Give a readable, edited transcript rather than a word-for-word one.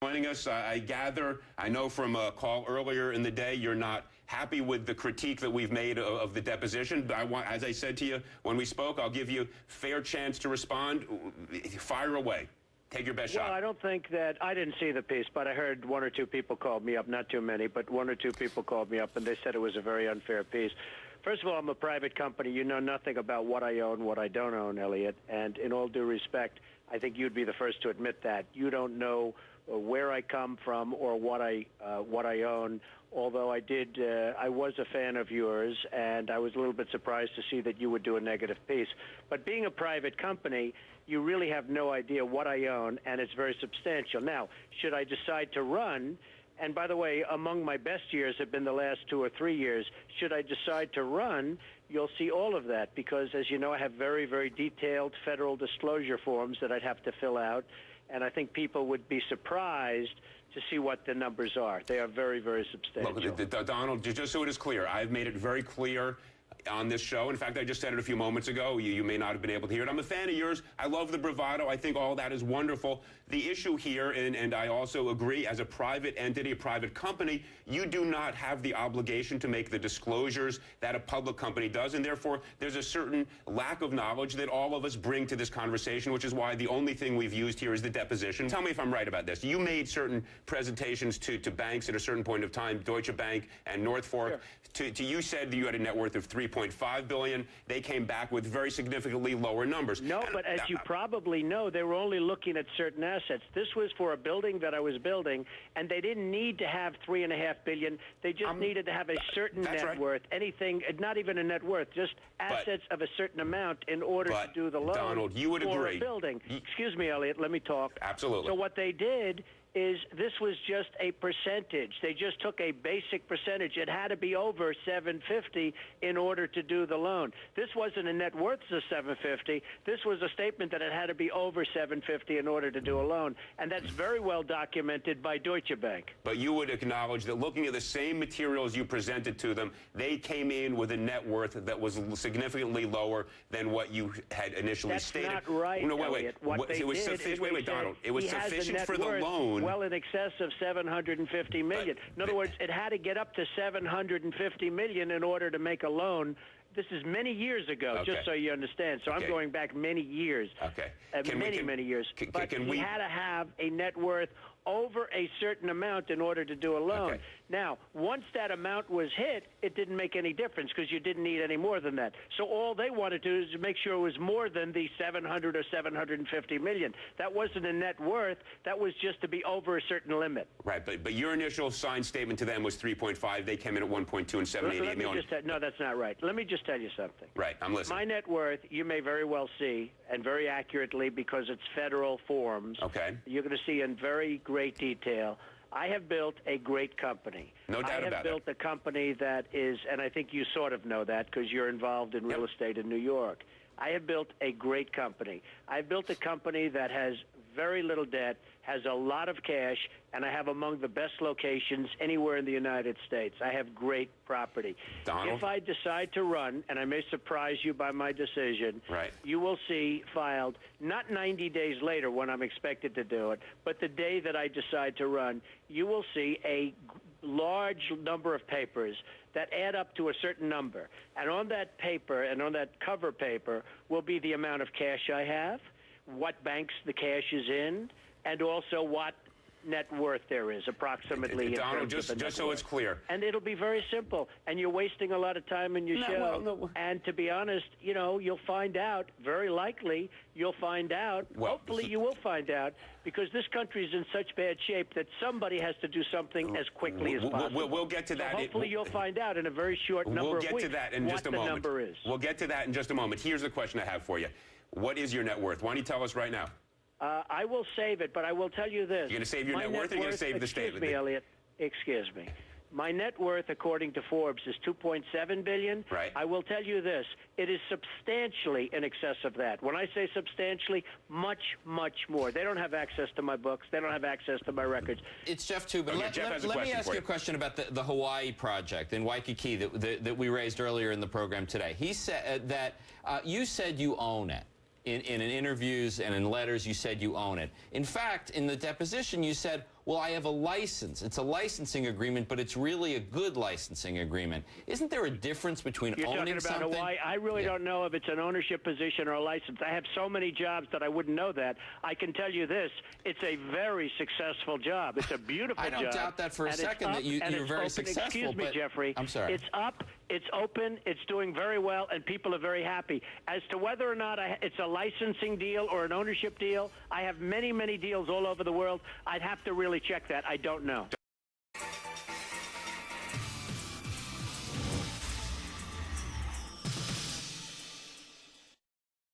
joining us. I gather, I know from a call earlier in the day, you're not happy with the critique that we've made of the deposition. But as I said to you when we spoke, I'll give you a fair chance to respond. Fire away. Take your best shot. Well, I don't think that, I didn't see the piece, but I heard one or two people called me up, not too many, but one or two people called me up, and they said it was a very unfair piece. First of all, I'm a private company. You know nothing about what I own, what I don't own, Elliot. And in all due respect, I think you'd be the first to admit that. You don't know where I come from or what I own. Although I was a fan of yours, and I was a little bit surprised to see that you would do a negative piece. But being a private company, you really have no idea what I own, and it's very substantial. Now, should I decide to run, and by the way, among my best years have been the last 2 or 3 years, should I decide to run, you'll see all of that because, as you know, I have very, very detailed federal disclosure forms that I'd have to fill out, and I think people would be surprised to see what the numbers are. They are very, very substantial. Look, Donald, just so it is clear, I've made it very clear on this show. In fact, I just said it a few moments ago. You may not have been able to hear it. I'm a fan of yours. I love the bravado. I think all that is wonderful. The issue here, and I also agree, as a private entity, a private company, you do not have the obligation to make the disclosures that a public company does, and therefore there's a certain lack of knowledge that all of us bring to this conversation, which is why the only thing we've used here is the deposition. Tell me if I'm right about this. You made certain presentations to banks at a certain point of time, Deutsche Bank and North Fork. Sure. You said that you had a net worth of $3.5 billion. They came back with very significantly lower numbers. No, but as you probably know, they were only looking at certain assets. This was for a building that I was building, and they didn't need to have $3.5 billion. They just needed to have a certain net worth, anything, not even a net worth, just assets of a certain amount in order to do the loan. Donald, you would for agree. A building. Excuse me, Elliot, let me talk. Absolutely. So what they did is this was just a percentage. They just took a basic percentage. It had to be over $750 in order to do the loan. This wasn't a net worth of $750. This was a statement that it had to be over $750 in order to do a loan, and that's very well documented by Deutsche Bank. But you would acknowledge that looking at the same materials you presented to them, they came in with a net worth that was significantly lower than what you had initially stated. That's not right, No, wait. Elliot. What they did, wait, Donald. It was sufficient for the loan. Well, in excess of $750 million. In other words, it had to get up to $750 million in order to make a loan. This is many years ago, just so you understand. So I'm going back many years. Okay. Many years. But he had to have a net worth over a certain amount in order to do a loan. Okay. Now, once that amount was hit, it didn't make any difference because you didn't need any more than that. So all they wanted to do is to make sure it was more than the 700 or 750 million. That wasn't a net worth. That was just to be over a certain limit. Right, but your initial signed statement to them was 3.5. They came in at 1.2 and 788 million. No, that's not right. Let me just tell you something. Right, I'm listening. My net worth, you may very well see, and very accurately because it's federal forms. Okay. You're going to see in very great detail. I have built a great company. No doubt about it. I have built a company that is, and I think you sort of know that because you're involved in real estate in New York. I have built a great company. I've built a company that has very little debt, has a lot of cash, and I have among the best locations anywhere in the United States. I have great property. Donald? If I decide to run, and I may surprise you by my decision, you will see filed, not 90 days later when I'm expected to do it, but the day that I decide to run, you will see a large number of papers that add up to a certain number. And on that paper, and on that cover paper, will be the amount of cash I have, what banks the cash is in, and also what net worth there is, approximately. Donald, just so it's clear. And it'll be very simple. And you're wasting a lot of time in your show. No. And to be honest, you'll find out, very likely, you'll find out, hopefully you will find out, because this country is in such bad shape that somebody has to do something as quickly as possible. We'll get to that. So hopefully you'll find out in a very short number of weeks what the number is. We'll get to that in just a moment. Here's the question I have for you. What is your net worth? Why don't you tell us right now? I will save it, but I will tell you this. You're going to save your net worth, or you're going to save the statement? Excuse me, Elliot. Excuse me. My net worth, according to Forbes, is $2.7 billion. Right. I will tell you this. It is substantially in excess of that. When I say substantially, much, much more. They don't have access to my books. They don't have access to my records. It's Jeff, too, but let me ask you a question about the Hawaii project in Waikiki that we raised earlier in the program today. He said that you said you own it. In interviews and in letters, you said you own it. In fact, in the deposition, you said, well, I have a license. It's a licensing agreement, but it's really a good licensing agreement. Isn't there a difference between owning something? You're talking about Hawaii? I really don't know if it's an ownership position or a license. I have so many jobs that I wouldn't know that. I can tell you this. It's a very successful job. It's a beautiful job. I don't doubt that for a second, that you're very successful. Excuse me, Jeffrey. I'm sorry. It's up. It's open. It's doing very well, and people are very happy. As to whether or not it's a licensing deal or an ownership deal, I have many, many deals all over the world. I'd have to really check that. I don't know.